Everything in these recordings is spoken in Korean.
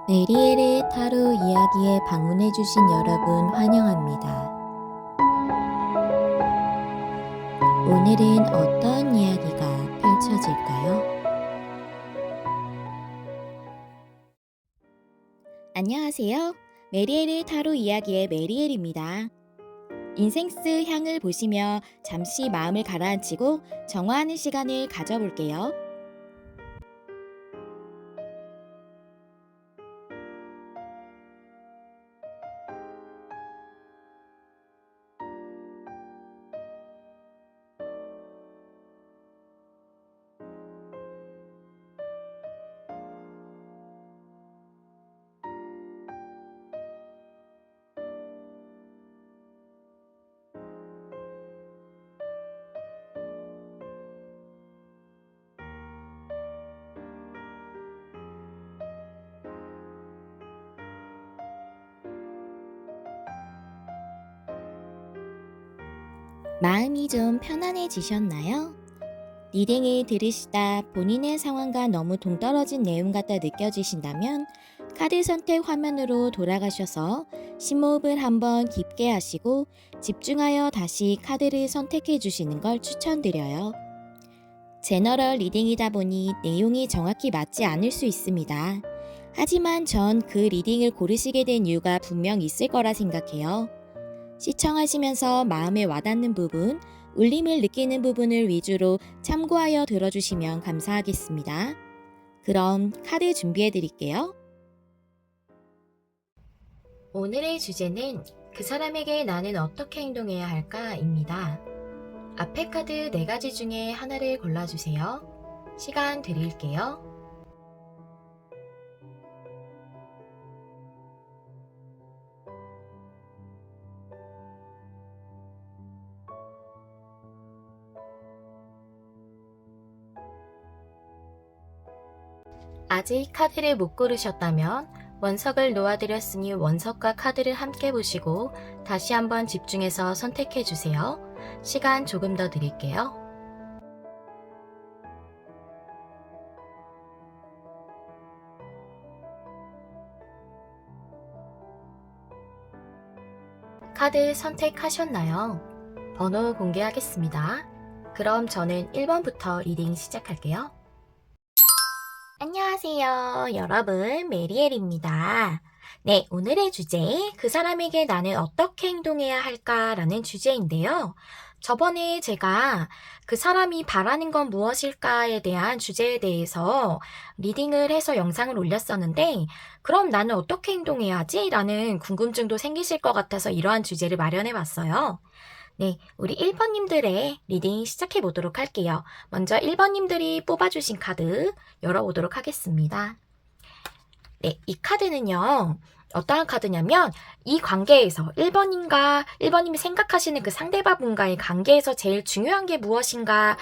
메리엘의 타로 이야기에 방문해주신 여러분 환영합니다. 오늘은 어떤 이야기가 펼쳐질까요? 안녕하세요. 메리엘의 타로 이야기의 메리엘입니다. 인생스 향을 보시며 잠시 마음을 가라앉히고 정화하는 시간을 가져볼게요. 마음이 좀 편안해지셨나요? 리딩을 들으시다 본인의 상황과 너무 동떨어진 내용 같다 느껴지신다면 카드 선택 화면으로 돌아가셔서 심호흡을 한번 깊게 하시고 집중하여 다시 카드를 선택해 주시는 걸 추천드려요. 제너럴 리딩이다 보니 내용이 정확히 맞지 않을 수 있습니다. 하지만 전 그 리딩을 고르시게 된 이유가 분명 있을 거라 생각해요. 시청하시면서 마음에 와닿는 부분, 울림을 느끼는 부분을 위주로 참고하여 들어주시면 감사하겠습니다. 그럼 카드 준비해 드릴게요. 오늘의 주제는 그 사람에게 나는 어떻게 행동해야 할까?입니다. 앞에 카드 4가지 중에 하나를 골라주세요. 시간 드릴게요. 아직 카드를 못 고르셨다면 원석을 놓아드렸으니 원석과 카드를 함께 보시고 다시 한번 집중해서 선택해 주세요. 시간 조금 더 드릴게요. 카드 선택하셨나요? 번호 공개하겠습니다. 그럼 저는 1번부터 리딩 시작할게요. 안녕하세요. 여러분, 메리엘입니다. 네, 오늘의 주제, 그 사람에게 나는 어떻게 행동해야 할까라는 주제인데요. 저번에 제가 그 사람이 바라는 건 무엇일까에 대한 주제에 대해서 리딩을 해서 영상을 올렸었는데, 그럼 나는 어떻게 행동해야 하지? 라는 궁금증도 생기실 것 같아서 이러한 주제를 마련해 봤어요. 네, 우리 1번님들의 리딩 시작해 보도록 할게요. 먼저 1번님들이 뽑아주신 카드 열어보도록 하겠습니다. 네, 이 카드는요, 어떠한 카드냐면, 이 관계에서 1번님이 생각하시는 그 상대방분과의 관계에서 제일 중요한 게 무엇인가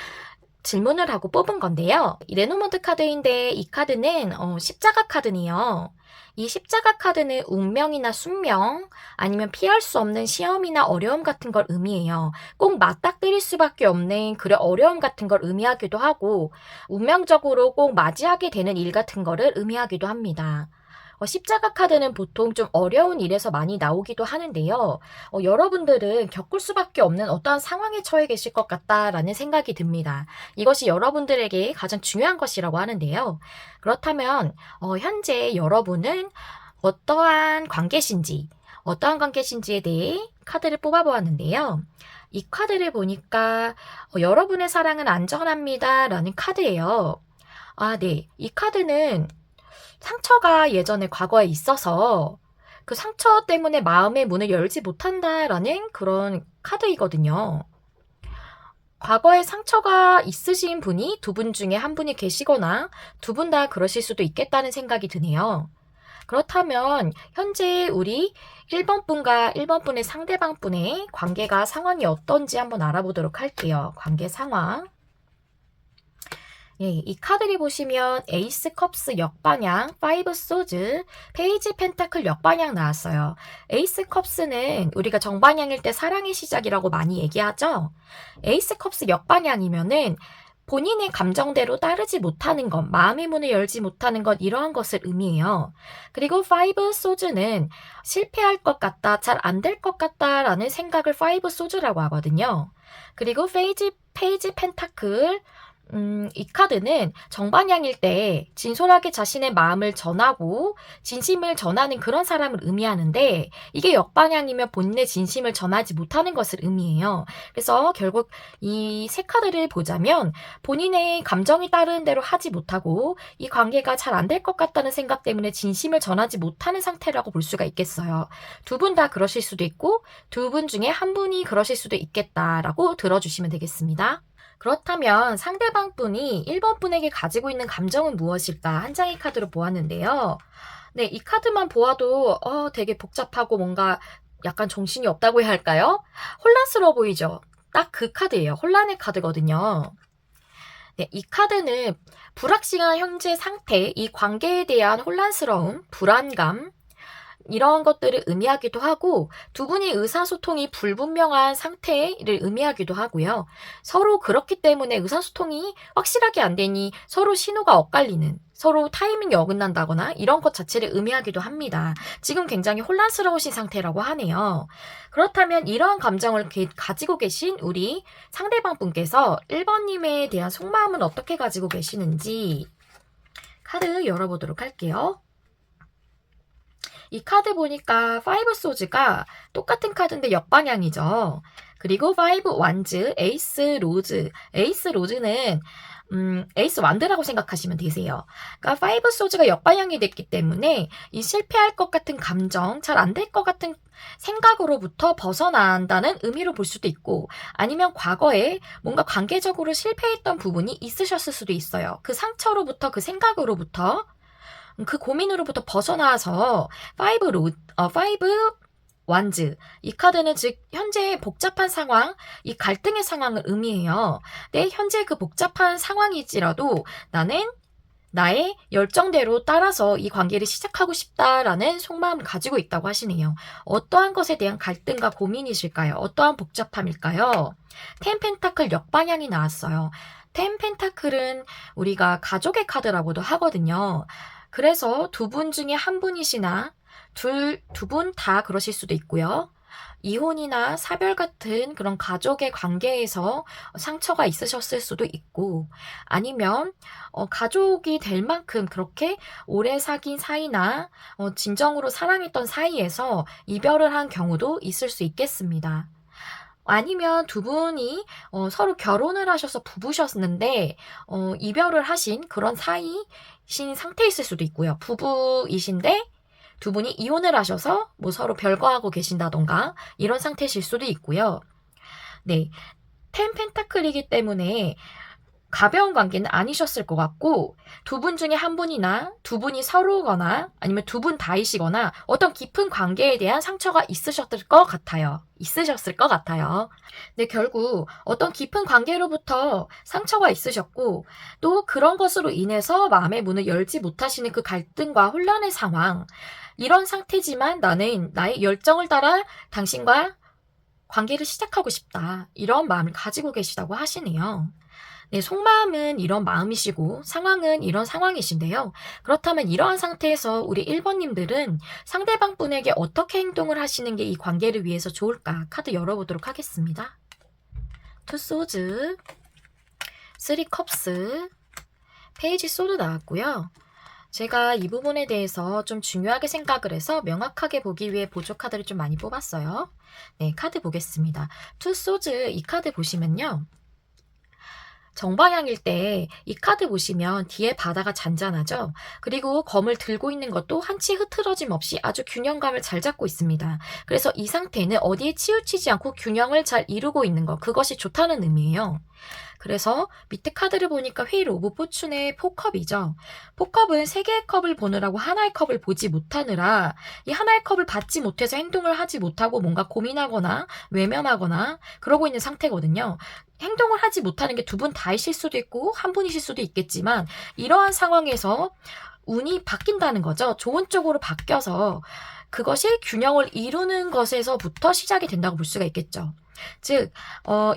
질문을 하고 뽑은 건데요. 이 레노먼트 카드인데 이 카드는 십자가 카드네요. 이 십자가 카드는 운명이나 숙명 아니면 피할 수 없는 시험이나 어려움 같은 걸 의미해요. 꼭 맞닥뜨릴 수밖에 없는 그런 어려움 같은 걸 의미하기도 하고 운명적으로 꼭 맞이하게 되는 일 같은 거를 의미하기도 합니다. 십자가 카드는 보통 좀 어려운 일에서 많이 나오기도 하는데요. 여러분들은 겪을 수밖에 없는 어떠한 상황에 처해 계실 것 같다라는 생각이 듭니다. 이것이 여러분들에게 가장 중요한 것이라고 하는데요. 그렇다면 현재 여러분은 어떠한 관계신지에 대해 카드를 뽑아보았는데요. 이 카드를 보니까 여러분의 사랑은 안전합니다 라는 카드예요. 아, 네. 이 카드는 상처가 예전에 과거에 있어서 그 상처 때문에 마음의 문을 열지 못한다라는 그런 카드이거든요. 과거에 상처가 있으신 분이 2분 중에 1분이 계시거나 2분 다 그러실 수도 있겠다는 생각이 드네요. 그렇다면 현재 우리 1번 분과 1번 분의 상대방 분의 관계가 상황이 어떤지 한번 알아보도록 할게요. 관계 상황. 예, 이 카드를 보시면 에이스 컵스 역방향, 5 소즈, 페이지 펜타클 역방향 나왔어요. 에이스 컵스는 우리가 정방향일 때 사랑의 시작이라고 많이 얘기하죠. 에이스 컵스 역방향이면은 본인의 감정대로 따르지 못하는 것, 마음의 문을 열지 못하는 것, 이러한 것을 의미해요. 그리고 파이브 소즈는 실패할 것 같다, 잘 안 될 것 같다라는 생각을 파이브 소즈라고 하거든요. 그리고 페이지 펜타클, 이 카드는 정방향일 때 진솔하게 자신의 마음을 전하고 진심을 전하는 그런 사람을 의미하는데, 이게 역방향이면 본인의 진심을 전하지 못하는 것을 의미해요. 그래서 결국 이 세 카드를 보자면 본인의 감정이 따르는 대로 하지 못하고 이 관계가 잘 안 될 것 같다는 생각 때문에 진심을 전하지 못하는 상태라고 볼 수가 있겠어요. 두 분 다 그러실 수도 있고 두 분 중에 한 분이 그러실 수도 있겠다라고 들어주시면 되겠습니다. 그렇다면 상대방 분이 1번 분에게 가지고 있는 감정은 무엇일까? 한 장의 카드로 보았는데요. 네, 이 카드만 보아도 되게 복잡하고 뭔가 약간 정신이 없다고 해야 할까요? 혼란스러워 보이죠? 딱 그 카드예요. 혼란의 카드거든요. 네, 이 카드는 불확실한 현재 상태, 이 관계에 대한 혼란스러움, 불안감, 이런 것들을 의미하기도 하고, 두 분이 의사소통이 불분명한 상태를 의미하기도 하고요. 서로 그렇기 때문에 의사소통이 확실하게 안 되니 서로 신호가 엇갈리는, 서로 타이밍이 어긋난다거나 이런 것 자체를 의미하기도 합니다. 지금 굉장히 혼란스러우신 상태라고 하네요. 그렇다면 이러한 감정을 가지고 계신 우리 상대방 분께서 1번님에 대한 속마음은 어떻게 가지고 계시는지 카드 열어보도록 할게요. 이 카드 보니까 파이브 소즈가 똑같은 카드인데 역방향이죠. 그리고 파이브 완즈, 에이스 로즈. 에이스 로즈는 에이스 완드라고 생각하시면 되세요. 그러니까 파이브 소즈가 역방향이 됐기 때문에 이 실패할 것 같은 감정, 잘 안 될 것 같은 생각으로부터 벗어난다는 의미로 볼 수도 있고, 아니면 과거에 뭔가 관계적으로 실패했던 부분이 있으셨을 수도 있어요. 그 상처로부터, 그 생각으로부터, 그 고민으로부터 벗어나서 파이브 완즈, 이 카드는 즉 현재 복잡한 상황, 이 갈등의 상황을 의미해요. 내 현재 그 복잡한 상황일지라도 나는 나의 열정대로 따라서 이 관계를 시작하고 싶다라는 속마음을 가지고 있다고 하시네요. 어떠한 것에 대한 갈등과 고민이실까요? 어떠한 복잡함일까요? 텐 펜타클 역방향이 나왔어요. 텐 펜타클은 우리가 가족의 카드라고도 하거든요. 그래서 두 분 중에 한 분이시나 두 분 다 그러실 수도 있고요. 이혼이나 사별 같은 그런 가족의 관계에서 상처가 있으셨을 수도 있고, 아니면 가족이 될 만큼 그렇게 오래 사귄 사이나 진정으로 사랑했던 사이에서 이별을 한 경우도 있을 수 있겠습니다. 아니면 두 분이 서로 결혼을 하셔서 부부셨는데 이별을 하신 그런 사이신 상태있을 수도 있고요. 부부이신데 두 분이 이혼을 하셔서 뭐 서로 별거하고 계신다던가 이런 상태실 수도 있고요. 네, 텐 펜타클이기 때문에 가벼운 관계는 아니셨을 것 같고, 두 분 중에 한 분이나 두 분이 서로거나 아니면 두 분 다이시거나 어떤 깊은 관계에 대한 상처가 있으셨을 것 같아요. 근데 결국 어떤 깊은 관계로부터 상처가 있으셨고, 또 그런 것으로 인해서 마음의 문을 열지 못하시는 그 갈등과 혼란의 상황, 이런 상태지만 나는 나의 열정을 따라 당신과 관계를 시작하고 싶다, 이런 마음을 가지고 계시다고 하시네요. 네, 속마음은 이런 마음이시고 상황은 이런 상황이신데요. 그렇다면 이러한 상태에서 우리 1번님들은 상대방 분에게 어떻게 행동을 하시는 게 이 관계를 위해서 좋을까? 카드 열어보도록 하겠습니다. 투 소즈, 3 컵스, 페이지 소드 나왔고요. 제가 이 부분에 대해서 좀 중요하게 생각을 해서 명확하게 보기 위해 보조 카드를 좀 많이 뽑았어요. 네, 카드 보겠습니다. 투 소즈, 이 카드 보시면요. 정방향일 때 이 카드 보시면 뒤에 바다가 잔잔하죠? 그리고 검을 들고 있는 것도 한치 흐트러짐 없이 아주 균형감을 잘 잡고 있습니다. 그래서 이 상태는 어디에 치우치지 않고 균형을 잘 이루고 있는 것, 그것이 좋다는 의미예요. 그래서 밑에 카드를 보니까 휠 오브 포춘의 포컵이죠. 포컵은 3개의 컵을 보느라고 하나의 컵을 보지 못하느라 이 하나의 컵을 받지 못해서 행동을 하지 못하고 뭔가 고민하거나 외면하거나 그러고 있는 상태거든요. 행동을 하지 못하는 게 두 분 다이실 수도 있고 한 분이실 수도 있겠지만, 이러한 상황에서 운이 바뀐다는 거죠. 좋은 쪽으로 바뀌어서 그것이 균형을 이루는 것에서부터 시작이 된다고 볼 수가 있겠죠. 즉,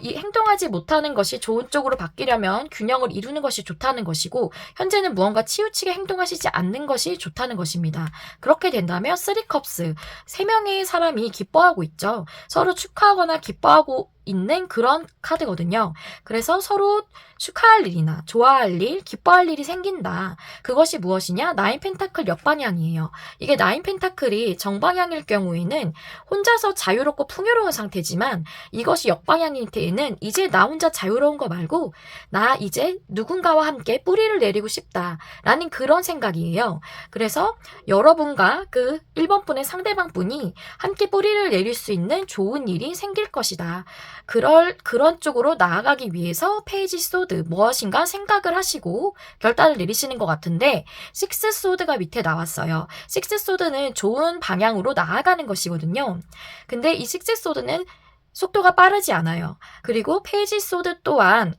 이 행동하지 못하는 것이 좋은 쪽으로 바뀌려면 균형을 이루는 것이 좋다는 것이고, 현재는 무언가 치우치게 행동하시지 않는 것이 좋다는 것입니다. 그렇게 된다면 3컵스, 3명의 사람이 기뻐하고 있죠. 서로 축하하거나 기뻐하고 있는 그런 카드거든요. 그래서 서로 축하할 일이나 좋아할 일, 기뻐할 일이 생긴다. 그것이 무엇이냐? 나인 펜타클 역방향이에요. 이게 나인 펜타클이 정방향일 경우에는 혼자서 자유롭고 풍요로운 상태지만, 이것이 역방향일 때에는 이제 나 혼자 자유로운 거 말고 나 이제 누군가와 함께 뿌리를 내리고 싶다라는 그런 생각이에요. 그래서 여러분과 그 1번 분의 상대방 분이 함께 뿌리를 내릴 수 있는 좋은 일이 생길 것이다. 그런 쪽으로 나아가기 위해서 페이지 소드 무엇인가 생각을 하시고 결단을 내리시는 것 같은데, 식스 소드가 밑에 나왔어요. 식스 소드는 좋은 방향으로 나아가는 것이거든요. 근데 이 식스 소드는 속도가 빠르지 않아요. 그리고 페이지 소드 또한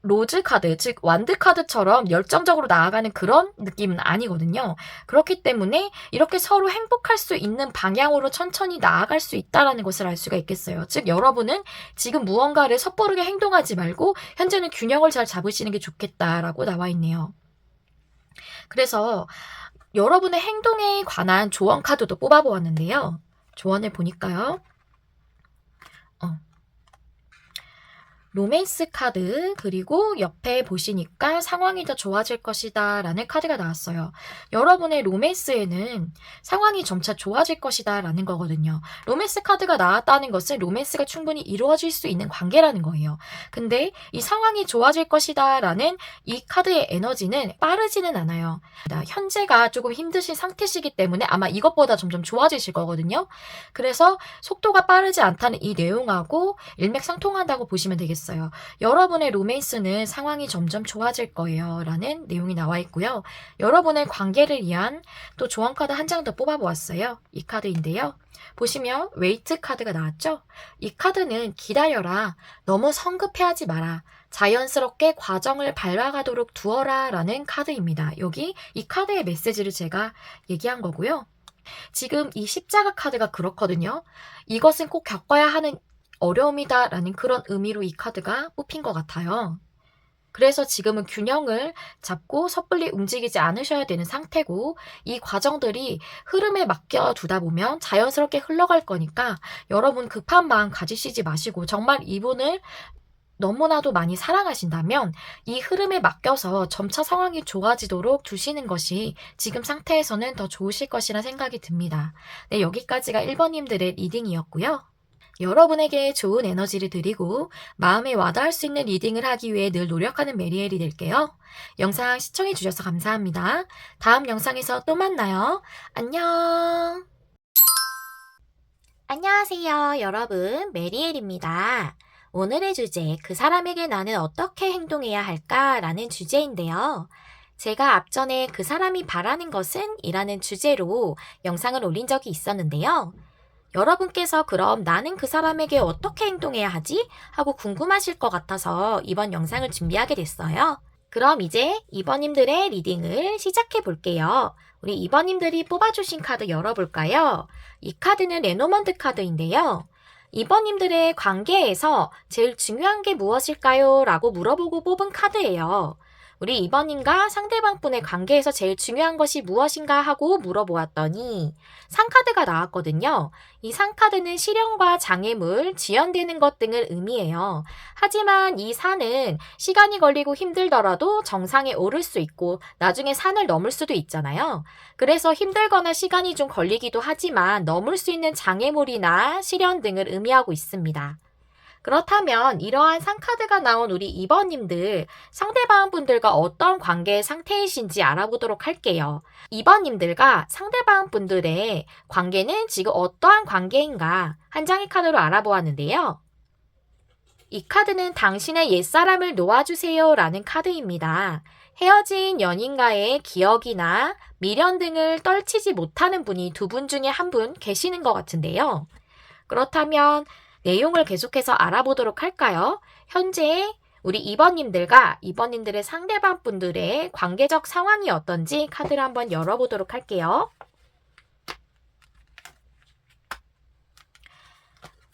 로즈 카드, 즉 완드 카드처럼 열정적으로 나아가는 그런 느낌은 아니거든요. 그렇기 때문에 이렇게 서로 행복할 수 있는 방향으로 천천히 나아갈 수 있다는 것을 알 수가 있겠어요. 즉 여러분은 지금 무언가를 섣부르게 행동하지 말고 현재는 균형을 잘 잡으시는 게 좋겠다라고 나와 있네요. 그래서 여러분의 행동에 관한 조언 카드도 뽑아보았는데요. 조언을 보니까요. 로맨스 카드, 그리고 옆에 보시니까 상황이 더 좋아질 것이다 라는 카드가 나왔어요. 여러분의 로맨스에는 상황이 점차 좋아질 것이다 라는 거거든요. 로맨스 카드가 나왔다는 것은 로맨스가 충분히 이루어질 수 있는 관계라는 거예요. 근데 이 상황이 좋아질 것이다 라는 이 카드의 에너지는 빠르지는 않아요. 현재가 조금 힘드신 상태시기 때문에 아마 이것보다 점점 좋아지실 거거든요. 그래서 속도가 빠르지 않다는 이 내용하고 일맥상통한다고 보시면 되겠어요. 여러분의 로맨스는 상황이 점점 좋아질 거예요 라는 내용이 나와 있고요. 여러분의 관계를 위한 또 조언 카드 한 장 더 뽑아보았어요. 이 카드인데요. 보시면 웨이트 카드가 나왔죠? 이 카드는 기다려라, 너무 성급해하지 마라, 자연스럽게 과정을 밟아가도록 두어라 라는 카드입니다. 여기 이 카드의 메시지를 제가 얘기한 거고요. 지금 이 십자가 카드가 그렇거든요. 이것은 꼭 겪어야 하는 어려움이다 라는 그런 의미로 이 카드가 뽑힌 것 같아요. 그래서 지금은 균형을 잡고 섣불리 움직이지 않으셔야 되는 상태고, 이 과정들이 흐름에 맡겨두다 보면 자연스럽게 흘러갈 거니까 여러분 급한 마음 가지시지 마시고, 정말 이분을 너무나도 많이 사랑하신다면 이 흐름에 맡겨서 점차 상황이 좋아지도록 두시는 것이 지금 상태에서는 더 좋으실 것이라 생각이 듭니다. 네, 여기까지가 1번님들의 리딩이었고요. 여러분에게 좋은 에너지를 드리고 마음에 와닿을 수 있는 리딩을 하기 위해 늘 노력하는 메리엘이 될게요. 영상 시청해주셔서 감사합니다. 다음 영상에서 또 만나요. 안녕. 안녕하세요, 여러분. 메리엘입니다. 오늘의 주제, 그 사람에게 나는 어떻게 행동해야 할까라는 주제인데요. 제가 앞전에 그 사람이 바라는 것은? 이라는 주제로 영상을 올린 적이 있었는데요. 여러분께서 그럼 나는 그 사람에게 어떻게 행동해야 하지? 하고 궁금하실 것 같아서 이번 영상을 준비하게 됐어요. 그럼 이제 2번님들의 리딩을 시작해 볼게요. 우리 2번님들이 뽑아주신 카드 열어볼까요? 이 카드는 레노먼드 카드인데요. 2번님들의 관계에서 제일 중요한 게 무엇일까요? 라고 물어보고 뽑은 카드예요. 우리 2번님과 상대방 분의 관계에서 제일 중요한 것이 무엇인가 하고 물어보았더니 상카드가 나왔거든요. 이 상카드는 시련과 장애물, 지연되는 것 등을 의미해요. 하지만 이 산은 시간이 걸리고 힘들더라도 정상에 오를 수 있고 나중에 산을 넘을 수도 있잖아요. 그래서 힘들거나 시간이 좀 걸리기도 하지만 넘을 수 있는 장애물이나 시련 등을 의미하고 있습니다. 그렇다면 이러한 상카드가 나온 우리 2번님들, 상대방 분들과 어떤 관계의 상태이신지 알아보도록 할게요. 2번님들과 상대방 분들의 관계는 지금 어떠한 관계인가 한 장의 카드로 알아보았는데요. 이 카드는 당신의 옛사람을 놓아주세요 라는 카드입니다. 헤어진 연인과의 기억이나 미련 등을 떨치지 못하는 분이 두 분 중에 한 분 계시는 것 같은데요. 그렇다면 내용을 계속해서 알아보도록 할까요? 현재 우리 2번님들과 2번님들의 상대방 분들의 관계적 상황이 어떤지 카드를 한번 열어보도록 할게요.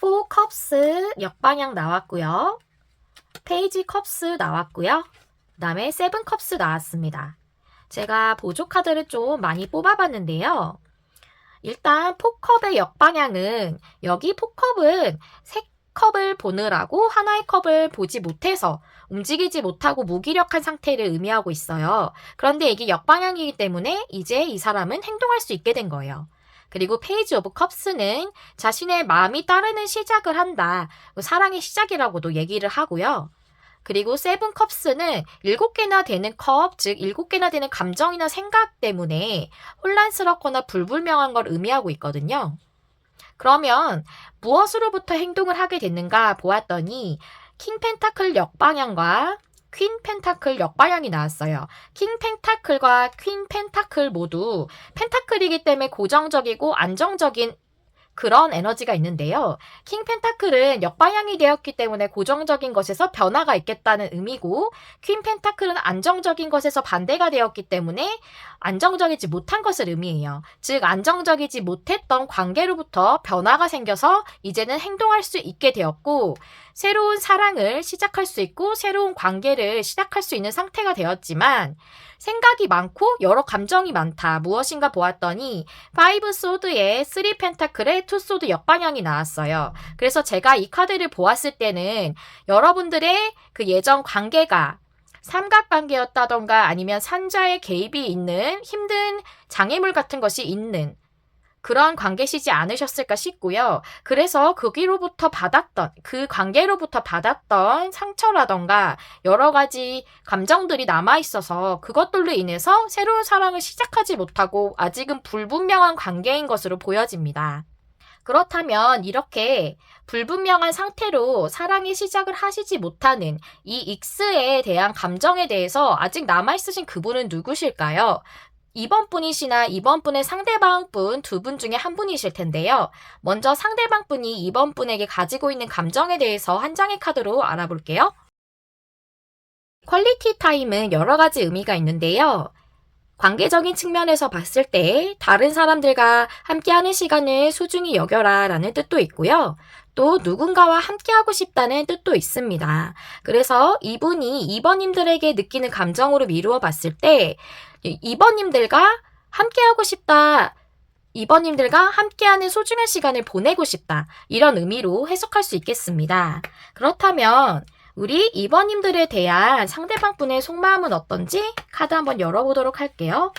포 컵스 역방향 나왔고요. 페이지 컵스 나왔고요. 그 다음에 세븐 컵스 나왔습니다. 제가 보조 카드를 좀 많이 뽑아봤는데요. 일단 포컵의 역방향은 여기 포컵은 세 컵을 보느라고 하나의 컵을 보지 못해서 움직이지 못하고 무기력한 상태를 의미하고 있어요. 그런데 이게 역방향이기 때문에 이제 이 사람은 행동할 수 있게 된 거예요. 그리고 페이지 오브 컵스는 자신의 마음이 따르는 시작을 한다. 사랑의 시작이라고도 얘기를 하고요. 그리고 세븐 컵스는 7개나 되는 컵, 즉 7개나 되는 감정이나 생각 때문에 혼란스럽거나 불분명한 걸 의미하고 있거든요. 그러면 무엇으로부터 행동을 하게 됐는가 보았더니 킹 펜타클 역방향과 퀸 펜타클 역방향이 나왔어요. 킹 펜타클과 퀸 펜타클 모두 펜타클이기 때문에 고정적이고 안정적인 그런 에너지가 있는데요. 킹 펜타클은 역방향이 되었기 때문에 고정적인 것에서 변화가 있겠다는 의미고 퀸 펜타클은 안정적인 것에서 반대가 되었기 때문에 안정적이지 못한 것을 의미해요. 즉 안정적이지 못했던 관계로부터 변화가 생겨서 이제는 행동할 수 있게 되었고 새로운 사랑을 시작할 수 있고 새로운 관계를 시작할 수 있는 상태가 되었지만 생각이 많고 여러 감정이 많다. 무엇인가 보았더니 5 소드에 3 펜타클에 2 소드 역방향이 나왔어요. 그래서 제가 이 카드를 보았을 때는 여러분들의 그 예전 관계가 삼각관계였다던가 아니면 산자의 개입이 있는 힘든 장애물 같은 것이 있는 그런 관계시지 않으셨을까 싶고요. 그래서 거기로부터 받았던 그 관계로부터 받았던 상처라던가 여러 가지 감정들이 남아있어서 그것들로 인해서 새로운 사랑을 시작하지 못하고 아직은 불분명한 관계인 것으로 보여집니다. 그렇다면 이렇게 불분명한 상태로 사랑의 시작을 하시지 못하는 이 X에 대한 감정에 대해서 아직 남아있으신 그분은 누구실까요? 2번 분이시나 2번 분의 상대방 분 두 분 중에 한 분이실 텐데요. 먼저 상대방 분이 2번 분에게 가지고 있는 감정에 대해서 한 장의 카드로 알아볼게요. 퀄리티 타임은 여러 가지 의미가 있는데요. 관계적인 측면에서 봤을 때 다른 사람들과 함께하는 시간을 소중히 여겨라 라는 뜻도 있고요. 또 누군가와 함께하고 싶다는 뜻도 있습니다. 그래서 이분이 2번님들에게 느끼는 감정으로 미루어 봤을 때 2번님들과 함께하고 싶다. 2번님들과 함께하는 소중한 시간을 보내고 싶다. 이런 의미로 해석할 수 있겠습니다. 그렇다면 우리 2번님들에 대한 상대방 분의 속마음은 어떤지 카드 한번 열어보도록 할게요.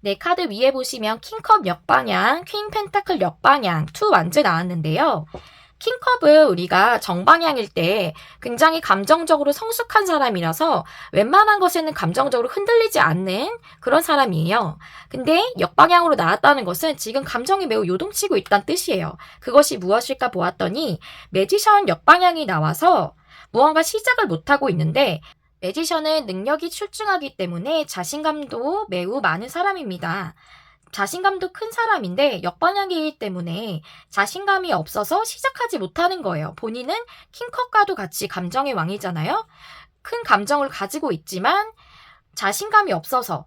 네, 카드 위에 보시면 킹컵 역방향, 퀸 펜타클 역방향, 투 완즈 나왔는데요. 킹컵은 우리가 정방향일 때 굉장히 감정적으로 성숙한 사람이라서 웬만한 것에는 감정적으로 흔들리지 않는 그런 사람이에요. 근데 역방향으로 나왔다는 것은 지금 감정이 매우 요동치고 있다는 뜻이에요. 그것이 무엇일까 보았더니 매지션 역방향이 나와서 무언가 시작을 못하고 있는데 매지션은 능력이 출중하기 때문에 자신감도 매우 많은 사람입니다. 자신감도 큰 사람인데 역방향이기 때문에 자신감이 없어서 시작하지 못하는 거예요. 본인은 킹컵과도 같이 감정의 왕이잖아요. 큰 감정을 가지고 있지만 자신감이 없어서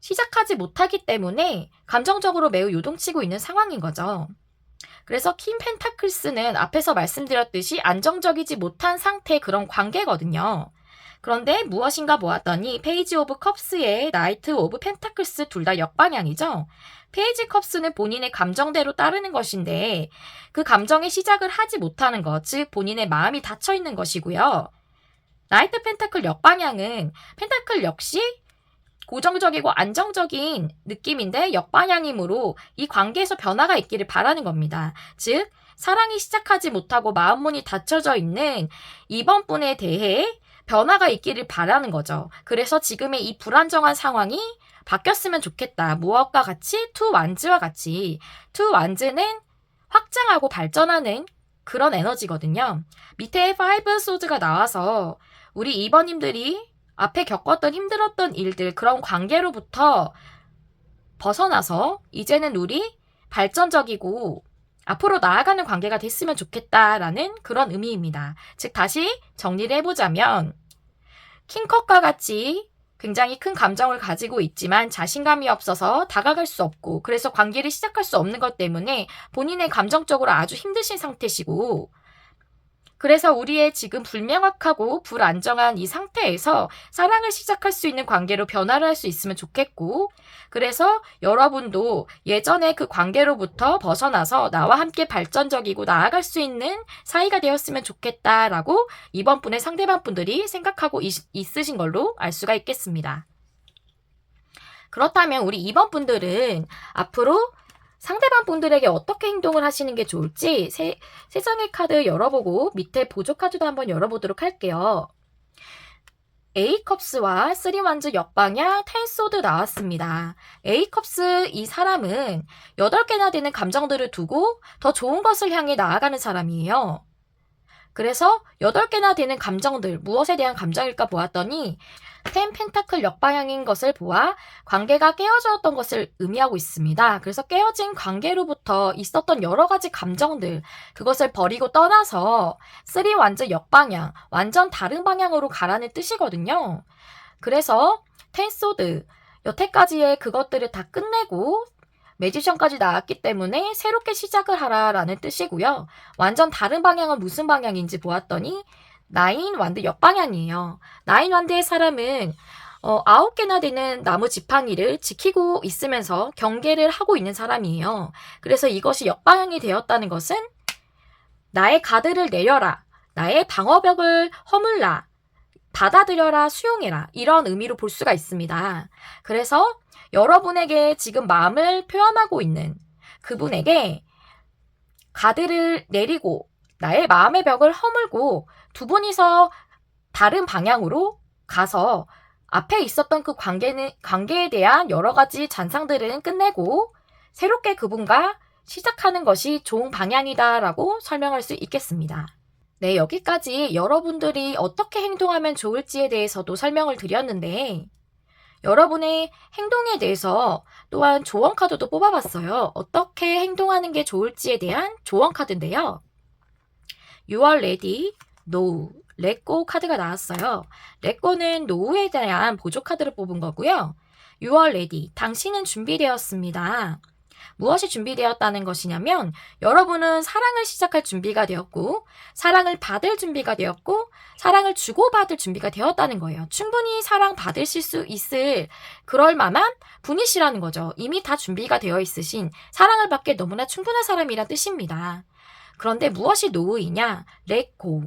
시작하지 못하기 때문에 감정적으로 매우 요동치고 있는 상황인 거죠. 그래서 킹 펜타클스는 앞에서 말씀드렸듯이 안정적이지 못한 상태의 그런 관계거든요. 그런데 무엇인가 보았더니 페이지 오브 컵스의 나이트 오브 펜타클스 둘 다 역방향이죠. 페이지 컵스는 본인의 감정대로 따르는 것인데 그 감정의 시작을 하지 못하는 것, 즉 본인의 마음이 닫혀 있는 것이고요. 나이트 펜타클 역방향은 펜타클 역시 고정적이고 안정적인 느낌인데 역방향이므로 이 관계에서 변화가 있기를 바라는 겁니다. 즉 사랑이 시작하지 못하고 마음문이 닫혀져 있는 2번 분에 대해 변화가 있기를 바라는 거죠. 그래서 지금의 이 불안정한 상황이 바뀌었으면 좋겠다. 무엇과 같이? 투 완즈와 같이. 투 완즈는 확장하고 발전하는 그런 에너지거든요. 밑에 5 소드가 나와서 우리 2번님들이 앞에 겪었던 힘들었던 일들, 그런 관계로부터 벗어나서 이제는 우리 발전적이고 앞으로 나아가는 관계가 됐으면 좋겠다라는 그런 의미입니다. 즉 다시 정리를 해보자면 킹컵과 같이 굉장히 큰 감정을 가지고 있지만 자신감이 없어서 다가갈 수 없고 그래서 관계를 시작할 수 없는 것 때문에 본인의 감정적으로 아주 힘드신 상태시고 그래서 우리의 지금 불명확하고 불안정한 이 상태에서 사랑을 시작할 수 있는 관계로 변화를 할 수 있으면 좋겠고 그래서 여러분도 예전에 그 관계로부터 벗어나서 나와 함께 발전적이고 나아갈 수 있는 사이가 되었으면 좋겠다라고 이번 분의 상대방 분들이 생각하고 있으신 걸로 알 수가 있겠습니다. 그렇다면 우리 이번 분들은 앞으로 상대방 분들에게 어떻게 행동을 하시는 게 좋을지 세 장의 카드 열어보고 밑에 보조 카드도 한번 열어보도록 할게요. A컵스와 3완즈 역방향 10소드 나왔습니다. A컵스 이 사람은 8개나 되는 감정들을 두고 더 좋은 것을 향해 나아가는 사람이에요. 그래서 8개나 되는 감정들, 무엇에 대한 감정일까 보았더니 10 펜타클 역방향인 것을 보아 관계가 깨어졌던 것을 의미하고 있습니다. 그래서 깨어진 관계로부터 있었던 여러 가지 감정들, 그것을 버리고 떠나서 3 완전 역방향, 완전 다른 방향으로 가라는 뜻이거든요. 그래서 10 소드, 여태까지의 그것들을 다 끝내고 매지션까지 나왔기 때문에 새롭게 시작을 하라라는 뜻이고요. 완전 다른 방향은 무슨 방향인지 보았더니 9 완드 역방향이에요. 9 완드의 사람은 9개나 되는 나무 지팡이를 지키고 있으면서 경계를 하고 있는 사람이에요. 그래서 이것이 역방향이 되었다는 것은 나의 가드를 내려라. 나의 방어벽을 허물라. 받아들여라, 수용해라. 이런 의미로 볼 수가 있습니다. 그래서 여러분에게 지금 마음을 표현하고 있는 그분에게 가드를 내리고 나의 마음의 벽을 허물고 두 분이서 다른 방향으로 가서 앞에 있었던 그 관계에 대한 여러 가지 잔상들은 끝내고 새롭게 그분과 시작하는 것이 좋은 방향이다라고 설명할 수 있겠습니다. 네, 여기까지 여러분들이 어떻게 행동하면 좋을지에 대해서도 설명을 드렸는데 여러분의 행동에 대해서 또한 조언 카드도 뽑아봤어요. 어떻게 행동하는 게 좋을지에 대한 조언 카드인데요. You are ready, no, let go 카드가 나왔어요. let go는 no에 대한 보조 카드를 뽑은 거고요. You are ready, 당신은 준비되었습니다. 무엇이 준비되었다는 것이냐면 여러분은 사랑을 시작할 준비가 되었고 사랑을 받을 준비가 되었고 사랑을 주고받을 준비가 되었다는 거예요. 충분히 사랑 받으실 수 있을 그럴 만한 분이시라는 거죠. 이미 다 준비가 되어 있으신 사랑을 받기에 너무나 충분한 사람이란 뜻입니다. 그런데 무엇이 노이냐? let go.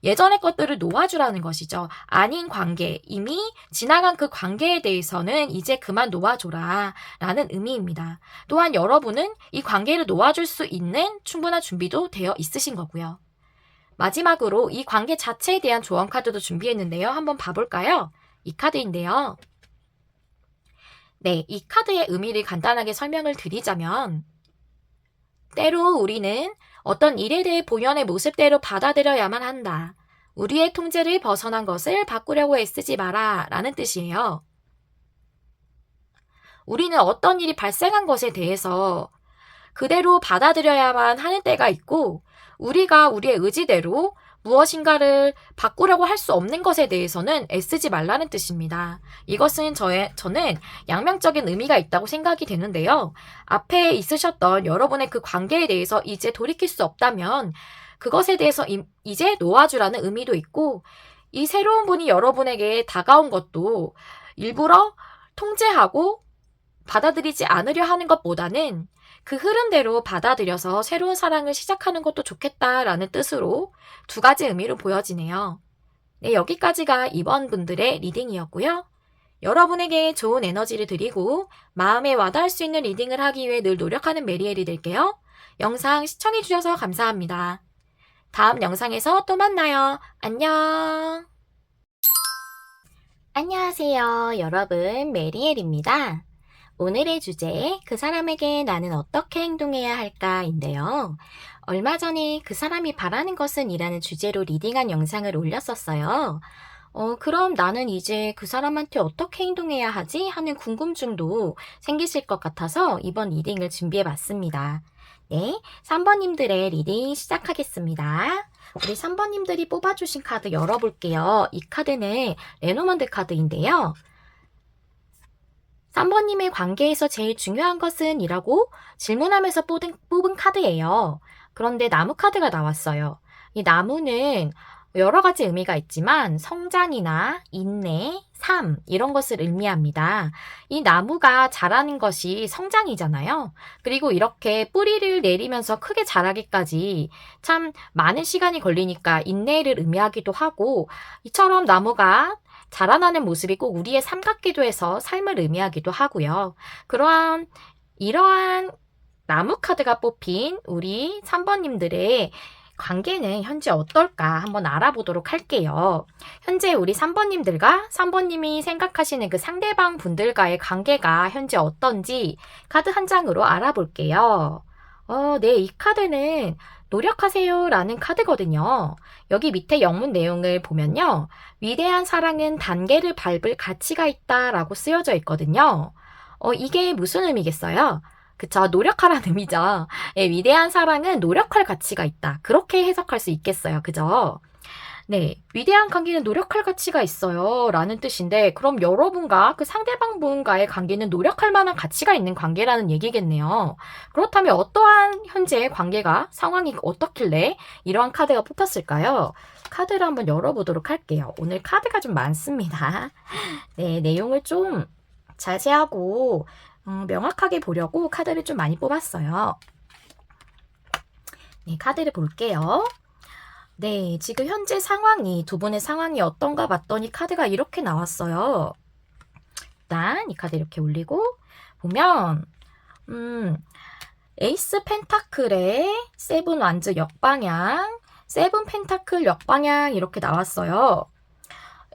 예전의 것들을 놓아주라는 것이죠. 아닌 관계, 이미 지나간 그 관계에 대해서는 이제 그만 놓아줘라 라는 의미입니다. 또한 여러분은 이 관계를 놓아줄 수 있는 충분한 준비도 되어 있으신 거고요. 마지막으로 이 관계 자체에 대한 조언 카드도 준비했는데요. 한번 봐볼까요? 이 카드인데요. 네, 이 카드의 의미를 간단하게 설명을 드리자면 때로 우리는 어떤 일에 대해 본연의 모습대로 받아들여야만 한다. 우리의 통제를 벗어난 것을 바꾸려고 애쓰지 마라 라는 뜻이에요. 우리는 어떤 일이 발생한 것에 대해서 그대로 받아들여야만 하는 때가 있고 우리가 우리의 의지대로 무엇인가를 바꾸려고 할 수 없는 것에 대해서는 애쓰지 말라는 뜻입니다. 이것은 저는 양면적인 의미가 있다고 생각이 되는데요. 앞에 있으셨던 여러분의 그 관계에 대해서 이제 돌이킬 수 없다면 그것에 대해서 이제 놓아주라는 의미도 있고 이 새로운 분이 여러분에게 다가온 것도 일부러 통제하고 받아들이지 않으려 하는 것보다는 그 흐름대로 받아들여서 새로운 사랑을 시작하는 것도 좋겠다라는 뜻으로 두 가지 의미로 보여지네요. 네, 여기까지가 이번 분들의 리딩이었고요. 여러분에게 좋은 에너지를 드리고 마음에 와닿을 수 있는 리딩을 하기 위해 늘 노력하는 메리엘이 될게요. 영상 시청해주셔서 감사합니다. 다음 영상에서 또 만나요. 안녕. 안녕하세요. 여러분, 메리엘입니다. 오늘의 주제, 그 사람에게 나는 어떻게 행동해야 할까인데요. 얼마 전에 그 사람이 바라는 것은 이라는 주제로 리딩한 영상을 올렸었어요. 그럼 나는 이제 그 사람한테 어떻게 행동해야 하지? 하는 궁금증도 생기실 것 같아서 이번 리딩을 준비해 봤습니다. 네, 3번님들의 리딩 시작하겠습니다. 우리 3번님들이 뽑아주신 카드 열어볼게요. 이 카드는 레노먼드 카드인데요. 3번님의 관계에서 제일 중요한 것은 이라고 질문하면서 뽑은 카드예요. 그런데 나무 카드가 나왔어요. 이 나무는 여러 가지 의미가 있지만 성장이나 인내, 삶 이런 것을 의미합니다. 이 나무가 자라는 것이 성장이잖아요. 그리고 이렇게 뿌리를 내리면서 크게 자라기까지 참 많은 시간이 걸리니까 인내를 의미하기도 하고 이처럼 나무가 자라나는 모습이 꼭 우리의 삶 같기도 해서 삶을 의미하기도 하고요. 이러한 나무 카드가 뽑힌 우리 3번님들의 관계는 현재 어떨까 한번 알아보도록 할게요. 현재 우리 3번님들과 3번님이 생각하시는 그 상대방 분들과의 관계가 현재 어떤지 카드 한 장으로 알아볼게요. 네, 이 카드는 노력하세요 라는 카드거든요. 여기 밑에 영문 내용을 보면요. 위대한 사랑은 단계를 밟을 가치가 있다 라고 쓰여져 있거든요. 이게 무슨 의미겠어요? 그쵸. 노력하라는 의미죠. 예, 위대한 사랑은 노력할 가치가 있다. 그렇게 해석할 수 있겠어요. 그죠? 네. 위대한 관계는 노력할 가치가 있어요. 라는 뜻인데, 그럼 여러분과 그 상대방 분과의 관계는 노력할 만한 가치가 있는 관계라는 얘기겠네요. 그렇다면 어떠한 현재의 관계가, 상황이 어떻길래 이러한 카드가 뽑혔을까요? 카드를 한번 열어보도록 할게요. 오늘 카드가 좀 많습니다. 네. 내용을 좀 자세하고, 명확하게 보려고 카드를 좀 많이 뽑았어요. 네, 카드를 볼게요. 네, 지금 현재 상황이, 두 분의 상황이 어떤가 봤더니 카드가 이렇게 나왔어요. 일단 이 카드 이렇게 올리고 보면 에이스 펜타클의 세븐 완즈 역방향, 세븐 펜타클 역방향 이렇게 나왔어요.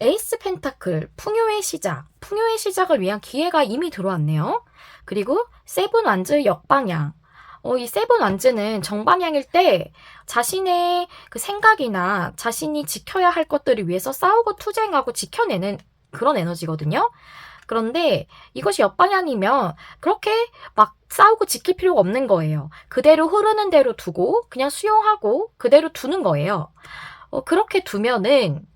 에이스 펜타클, 풍요의 시작을 위한 기회가 이미 들어왔네요. 그리고 세븐 완즈 역방향. 이 세븐 완즈는 정방향일 때 자신의 그 생각이나 자신이 지켜야 할 것들을 위해서 싸우고 투쟁하고 지켜내는 그런 에너지거든요. 그런데 이것이 역방향이면 그렇게 막 싸우고 지킬 필요가 없는 거예요. 그대로 흐르는 대로 두고 그냥 수용하고 그대로 두는 거예요. 그렇게 두면은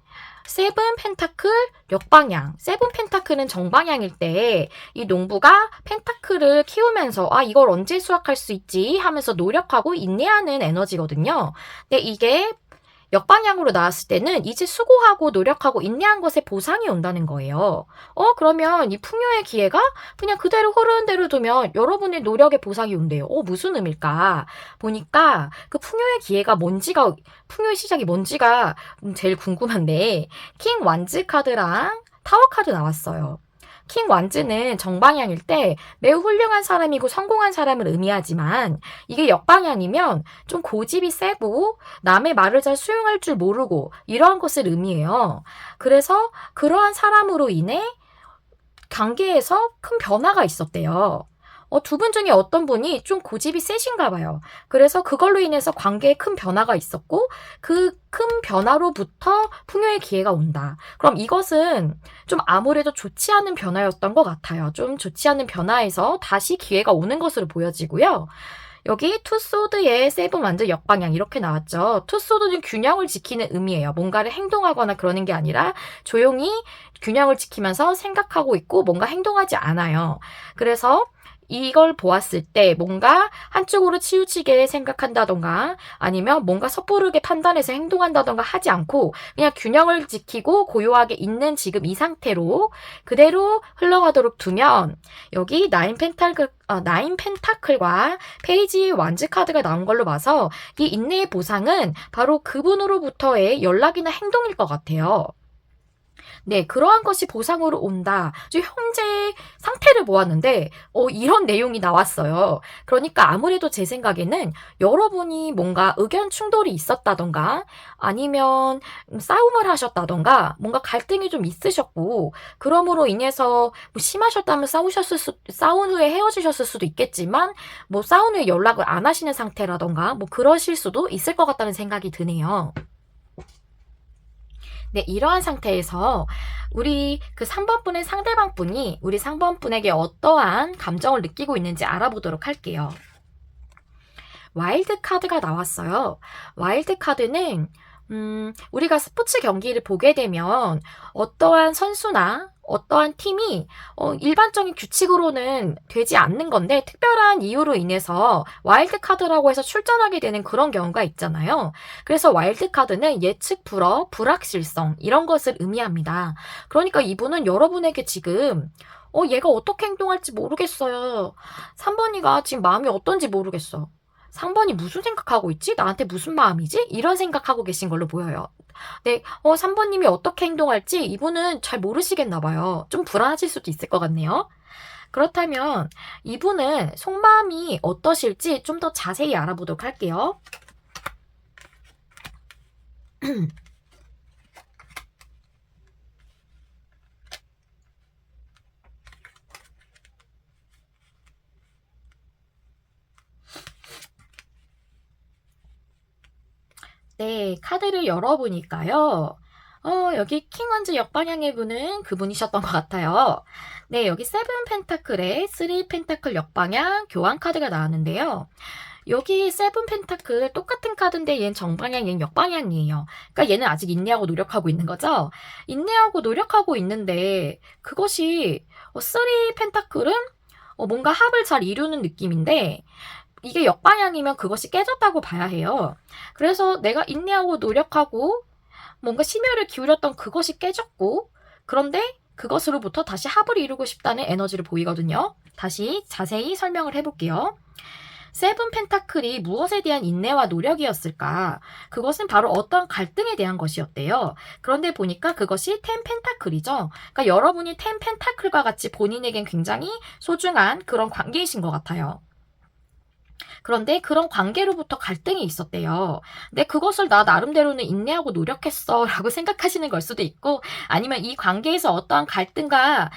세븐 펜타클 역방향. 세븐 펜타클은 정방향일 때 이 농부가 펜타클을 키우면서 이걸 언제 수확할 수 있지 하면서 노력하고 인내하는 에너지거든요. 근데 이게 역방향으로 나왔을 때는 이제 수고하고 노력하고 인내한 것에 보상이 온다는 거예요. 그러면 이 풍요의 기회가 그냥 그대로 흐르는 대로 두면 여러분의 노력의 보상이 온대요. 무슨 의미일까? 보니까 그 풍요의 기회가 풍요의 시작이 뭔지가 제일 궁금한데, 킹 완즈 카드랑 타워 카드 나왔어요. 킹 완즈는 정방향일 때 매우 훌륭한 사람이고 성공한 사람을 의미하지만 이게 역방향이면 좀 고집이 세고 남의 말을 잘 수용할 줄 모르고 이러한 것을 의미해요. 그래서 그러한 사람으로 인해 관계에서 큰 변화가 있었대요. 두 분 중에 어떤 분이 좀 고집이 세신가 봐요. 그래서 그걸로 인해서 관계에 큰 변화가 있었고 그 큰 변화로부터 풍요의 기회가 온다. 그럼 이것은 좀 아무래도 좋지 않은 변화였던 것 같아요. 좀 좋지 않은 변화에서 다시 기회가 오는 것으로 보여지고요. 여기 투소드의 세븐 완전 역방향 이렇게 나왔죠. 투소드는 균형을 지키는 의미예요. 뭔가를 행동하거나 그러는 게 아니라 조용히 균형을 지키면서 생각하고 있고 뭔가 행동하지 않아요. 그래서 이걸 보았을 때 뭔가 한쪽으로 치우치게 생각한다던가 아니면 뭔가 섣부르게 판단해서 행동한다던가 하지 않고 그냥 균형을 지키고 고요하게 있는 지금 이 상태로 그대로 흘러가도록 두면 여기 나인 펜타클과 페이지 완즈 카드가 나온 걸로 봐서 이 인내의 보상은 바로 그분으로부터의 연락이나 행동일 것 같아요. 네, 그러한 것이 보상으로 온다. 지금 현재 상태를 보았는데 이런 내용이 나왔어요. 그러니까 아무래도 제 생각에는 여러분이 뭔가 의견 충돌이 있었다던가 아니면 싸움을 하셨다던가 뭔가 갈등이 좀 있으셨고 그러므로 인해서 뭐 심하셨다면 싸운 후에 헤어지셨을 수도 있겠지만 뭐 싸운 후에 연락을 안 하시는 상태라던가 뭐 그러실 수도 있을 것 같다는 생각이 드네요. 네, 이러한 상태에서 우리 그 3번 분의 상대방 분이 우리 3번 분에게 어떠한 감정을 느끼고 있는지 알아보도록 할게요. 와일드 카드가 나왔어요. 와일드 카드는 우리가 스포츠 경기를 보게 되면 어떠한 선수나 어떠한 팀이 일반적인 규칙으로는 되지 않는 건데 특별한 이유로 인해서 와일드카드라고 해서 출전하게 되는 그런 경우가 있잖아요. 그래서 와일드카드는 예측 불허, 불확실성 이런 것을 의미합니다. 그러니까 이분은 여러분에게 지금 얘가 어떻게 행동할지 모르겠어요. 3번이가 지금 마음이 어떤지 모르겠어. 3번이 무슨 생각하고 있지? 나한테 무슨 마음이지? 이런 생각하고 계신 걸로 보여요. 네, 3번님이 어떻게 행동할지 이분은 잘 모르시겠나 봐요. 좀 불안하실 수도 있을 것 같네요. 그렇다면 이분은 속마음이 어떠실지 좀 더 자세히 알아보도록 할게요. 네, 카드를 열어보니까요. 여기 킹원즈 역방향의 분은 그분이셨던 것 같아요. 네, 여기 세븐 펜타클에 3 펜타클 역방향 교환 카드가 나왔는데요. 여기 세븐 펜타클 똑같은 카드인데 얘는 정방향, 얘는 역방향이에요. 그러니까 얘는 아직 인내하고 노력하고 있는 거죠. 인내하고 노력하고 있는데 그것이 3 펜타클은 뭔가 합을 잘 이루는 느낌인데 이게 역방향이면 그것이 깨졌다고 봐야 해요. 그래서 내가 인내하고 노력하고 뭔가 심혈을 기울였던 그것이 깨졌고 그런데 그것으로부터 다시 합을 이루고 싶다는 에너지를 보이거든요. 다시 자세히 설명을 해볼게요. 세븐 펜타클이 무엇에 대한 인내와 노력이었을까? 그것은 바로 어떤 갈등에 대한 것이었대요. 그런데 보니까 그것이 텐 펜타클이죠. 그러니까 여러분이 텐 펜타클과 같이 본인에겐 굉장히 소중한 그런 관계이신 것 같아요. 그런데 그런 관계로부터 갈등이 있었대요. 근데 그것을 나 나름대로는 인내하고 노력했어 라고 생각하시는 걸 수도 있고 아니면 이 관계에서 어떠한 갈등과